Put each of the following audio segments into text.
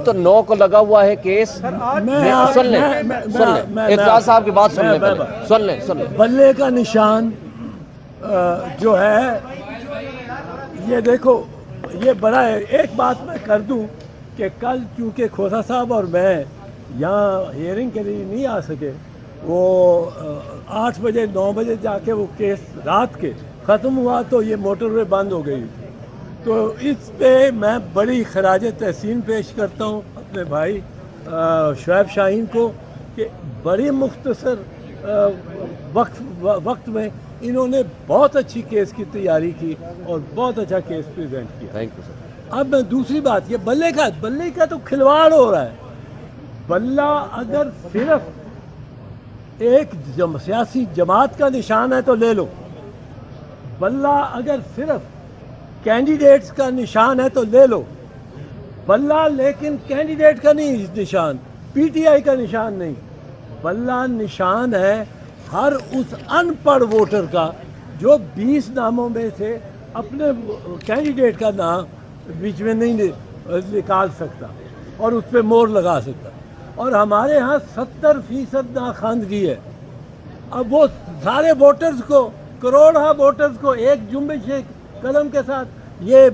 تو 9 کو لگا ہوا ہے کیس. سن لیں اعتراض صاحب کی بات سن لیں سن لیں. بلے کا نشان جو ہے یہ دیکھو یہ بڑا ہے. ایک بات میں کر دوں کہ کل چونکہ کھوسا صاحب اور میں یہاں ہیئرنگ کے لیے نہیں آ سکے, وہ 8 بجے 9 بجے جا کے وہ کیس رات کے ختم ہوا تو یہ موٹر وے بند ہو گئی. تو اس پہ میں بڑی خراج تحسین پیش کرتا ہوں اپنے بھائی شعیب شاہین کو کہ بڑی مختصر وقت میں انہوں نے بہت اچھی کیس کی تیاری کی اور بہت اچھا کیس پریزنٹ کیا. Thank you sir. اب میں دوسری بات یہ بلے کا تو کھلواڑ ہو رہا ہے. بلہ اگر صرف ایک سیاسی جماعت کا نشان ہے تو لے لو, بلہ اگر صرف کینڈیڈیٹس کا نشان ہے تو لے لو, بلہ لیکن کینڈیڈیٹ کا نہیں نشان, پی ٹی آئی کا نشان نہیں. بلہ نشان ہے ہر اس ان پڑھ ووٹر کا جو 20 ناموں میں سے اپنے کینڈیڈیٹ کا نام بیچ میں نہیں نکال سکتا اور اس پہ مور لگا سکتا. اور ہمارے ہاں 70% ناخواندگی ہے. اب وہ سارے ووٹرز کو, کروڑہ ووٹرز کو ایک جنبش قدم کے ساتھ یہ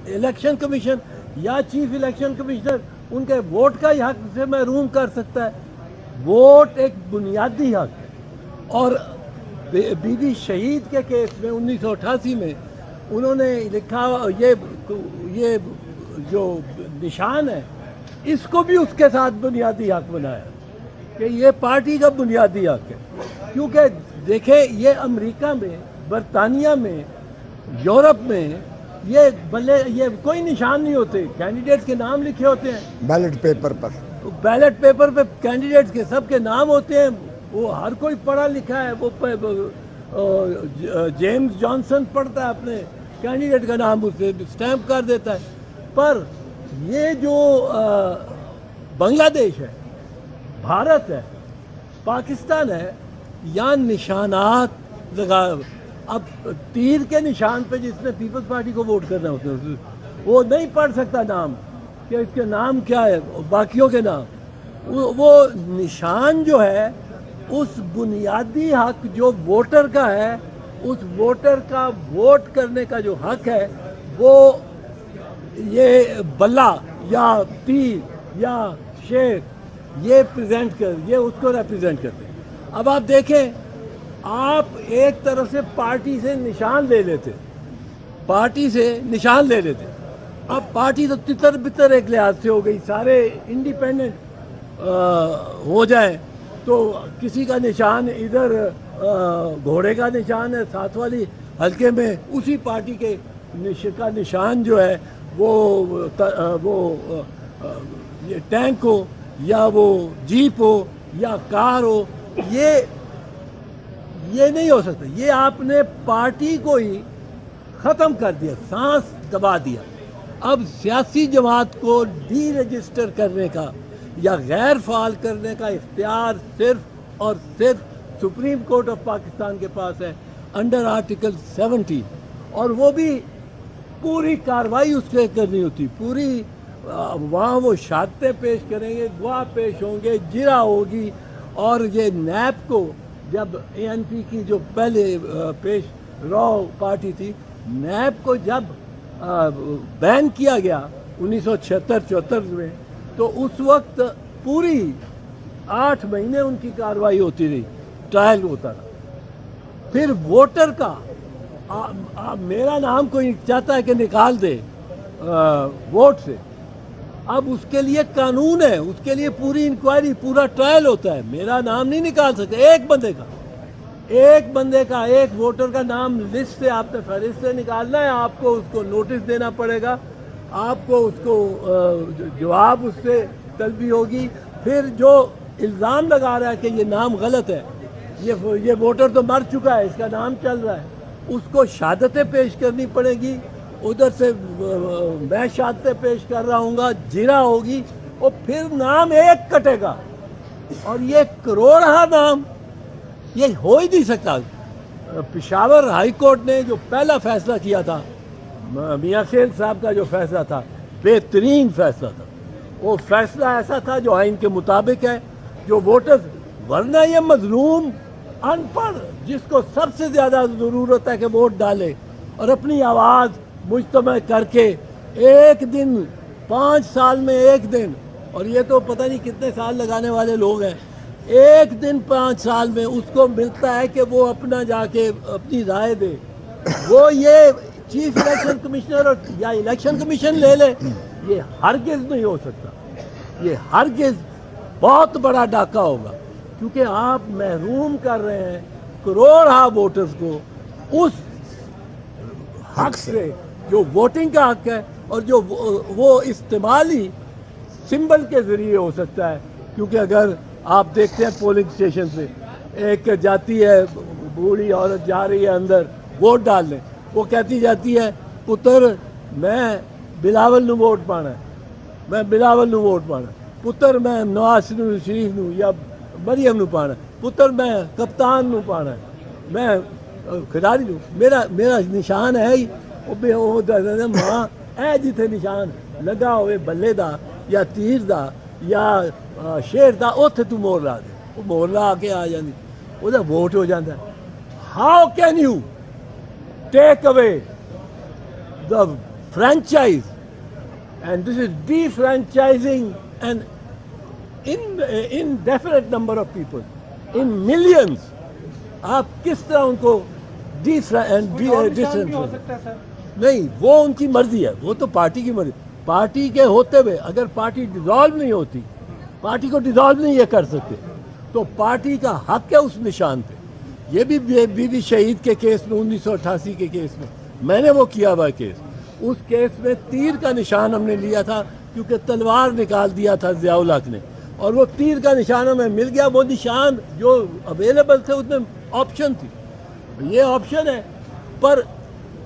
الیکشن کمیشن یا چیف الیکشن کمشنر ان کے ووٹ کا ہی حق سے محروم کر سکتا ہے. ووٹ ایک بنیادی حق ہے. اور بی بی شہید کے کیس میں 1988 میں انہوں نے لکھا یہ جو نشان ہے اس کو بھی اس کے ساتھ بنیادی حق بنایا کہ یہ پارٹی کا بنیادی حق ہے. کیونکہ دیکھیں یہ امریکہ میں, برطانیہ میں, یورپ میں یہ کوئی نشان نہیں ہوتے, کینڈیڈیٹس کے نام لکھے ہوتے ہیں بیلٹ پیپر پر. بیلٹ پیپر پہ کینڈیڈیٹس کے سب کے نام ہوتے ہیں. وہ ہر کوئی پڑھا لکھا ہے, وہ جیمز جانسن پڑھتا ہے اپنے کینڈیڈیٹ کا نام اس پہ اسٹیمپ کر دیتا ہے. پر یہ جو بنگلہ دیش ہے, بھارت ہے, پاکستان ہے, یا نشانات لگا. اب تیر کے نشان پہ جس نے پیپلز پارٹی کو ووٹ کرنا ہوتا ہے وہ نہیں پڑھ سکتا نام کہ اس کے نام کیا ہے, باقیوں کے نام. وہ نشان جو ہے اس بنیادی حق جو ووٹر کا ہے, اس ووٹر کا ووٹ کرنے کا جو حق ہے وہ یہ بلہ یا تیر یا شیر یہ پریزنٹ یہ اس کو ریپریزنٹ کرتے ہیں. اب آپ دیکھیں, آپ ایک طرف سے پارٹی سے نشان لے لیتے, اب پارٹی تو تتر بتر ایک لحاظ سے ہو گئی, سارے انڈیپینڈنٹ ہو جائیں تو کسی کا نشان ادھر گھوڑے کا نشان ہے ساتھ والی حلقے میں, اسی پارٹی کے کا نشان جو ہے وہ ٹینک ہو یا وہ جیپ ہو یا کار ہو. یہ نہیں ہو سکتا. یہ آپ نے پارٹی کو ہی ختم کر دیا, سانس دبا دیا. اب سیاسی جماعت کو ڈی رجسٹر کرنے کا یا غیر فعال کرنے کا اختیار صرف اور صرف سپریم کورٹ آف پاکستان کے پاس ہے انڈر آرٹیکل 17, اور وہ بھی پوری کاروائی اس پہ کرنی ہوتی, پوری وہاں وہ شہادتیں پیش کریں گے, گواہ پیش ہوں گے, جرا ہوگی. اور یہ نیب کو جب اے این پی کی جو پہلے پیش رو پارٹی تھی, نیب کو جب بین کیا گیا 1976-74 میں, تو اس وقت پوری 8 مہینے ان کی کاروائی ہوتی رہی, ٹرائل ہوتا رہا. پھر ووٹر کا میرا نام کوئی چاہتا ہے کہ نکال دے ووٹ سے, اب اس کے لیے قانون ہے, اس کے لیے پوری انکوائری, پورا ٹرائل ہوتا ہے. میرا نام نہیں نکال سکتے, ایک بندے کا ایک ووٹر کا نام لسٹ سے آپ نے فہرست سے نکالنا ہے. آپ کو اس کو نوٹس دینا پڑے گا, آپ کو اس کو جواب اس سے طلبی ہوگی. پھر جو الزام لگا رہا ہے کہ یہ نام غلط ہے, یہ ووٹر تو مر چکا ہے, اس کا نام چل رہا ہے, اس کو شہادتیں پیش کرنی پڑے گی. ادھر سے میں شہادتیں پیش کر رہا ہوں گا, جرا ہوگی, اور پھر نام ایک کٹے گا. اور یہ کروڑہ نام یہ ہو ہی نہیں سکتا. پشاور ہائی کورٹ نے جو پہلا فیصلہ کیا تھا, میاں خیل صاحب کا جو فیصلہ تھا, بہترین فیصلہ تھا. وہ فیصلہ ایسا تھا جو آئین کے مطابق ہے، جو ووٹرز، ورنہ یہ مظلوم ان پڑھ جس کو سب سے زیادہ ضرورت ہے کہ ووٹ ڈالے اور اپنی آواز مجتمع کر کے ایک دن 5 سال میں ایک دن، اور یہ تو پتہ نہیں کتنے سال لگانے والے لوگ ہیں، ایک دن 5 سال میں اس کو ملتا ہے کہ وہ اپنا جا کے اپنی رائے دے، وہ یہ چیف الیکشن کمشنر اور یا الیکشن کمیشن لے لے، یہ ہرگز نہیں ہو سکتا، یہ ہرگز بہت بڑا ڈاکہ ہوگا، کیونکہ آپ محروم کر رہے ہیں کروڑا ووٹرز کو اس حق سے جو ووٹنگ کا حق ہے، اور جو وہ استعمالی سمبل کے ذریعے ہو سکتا ہے، کیونکہ اگر آپ دیکھتے ہیں پولنگ اسٹیشن سے ایک جاتی ہے بوڑھی عورت جا رہی ہے اندر ووٹ ڈالنے، وہ کہتی جاتی ہے پتر میں بلاول نو ووٹ پانا ہے، میں بلاول نو ووٹ پانا، پتر میں نواز شریف نو یا مریم نو پانا، پتر میں کپتان نو پانا ہے، میں کھلاڑی نو، میرا نشان ہے ہی ماں اے جتھے نشان لگا ہوئے بلے دا یا تیر دا یا شیر دا اوتھے تو مور لا دے، وہ مور لا کے آ جاندی، وہ ووٹ ہو جاتا ہے۔ How can you take away the franchise and this is D-franchising and indefinite number of people in millions، آپ کس طرح ان کو نہیں، وہ ان کی مرضی ہے، وہ تو پارٹی کی مرضی، پارٹی کے ہوتے ہوئے اگر پارٹی ڈیزالو نہیں ہوتی، پارٹی کو ڈیزالو نہیں یہ کر سکتے، تو پارٹی کا حق ہے اس نشان پہ۔ یہ بھی بی بی شہید کے کیس میں 1988 کے کیس میں نے وہ کیا ہوا کیس، اس کیس میں تیر کا نشان ہم نے لیا تھا کیونکہ تلوار نکال دیا تھا ضیاء الحق نے، اور وہ تیر کا نشان ہمیں مل گیا، وہ نشان جو اویلیبل تھے اس میں آپشن تھی، یہ آپشن ہے، پر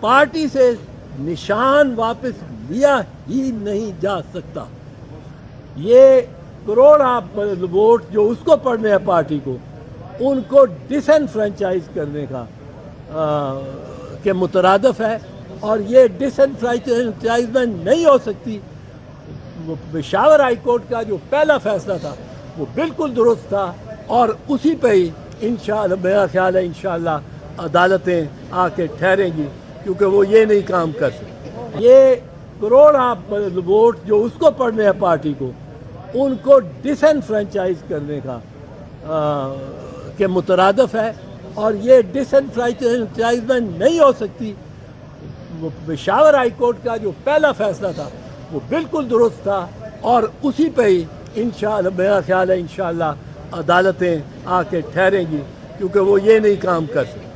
پارٹی سے نشان واپس لیا ہی نہیں جا سکتا۔ یہ کروڑا ووٹ جو اس کو پڑنے ہیں پارٹی کو، ان کو ڈس انفرینچائز کرنے کا کے مترادف ہے، اور یہ ڈس انفرینچائزمنٹ نہیں ہو سکتی۔ پشاور ہائی کورٹ کا جو پہلا فیصلہ تھا وہ بالکل درست تھا، اور اسی پہ ہی انشاءاللہ میرا خیال ہے انشاءاللہ عدالتیں آ کے ٹھہریں گی، کیونکہ وہ یہ نہیں کام کر سکتے۔ یہ کروڑا ووٹ جو اس کو پڑنے ہیں پارٹی کو، ان کو ڈس انفرینچائز کرنے کا کے مترادف ہے، اور یہ ڈس انفرینچائزمنٹ نہیں ہو سکتی۔ پشاور ہائی کورٹ کا جو پہلا فیصلہ تھا وہ بالکل درست تھا، اور اسی پہ ہی انشاءاللہ میرا خیال ہے انشاءاللہ عدالتیں آ کے ٹھہریں گی، کیونکہ وہ یہ نہیں کام کر سکتے۔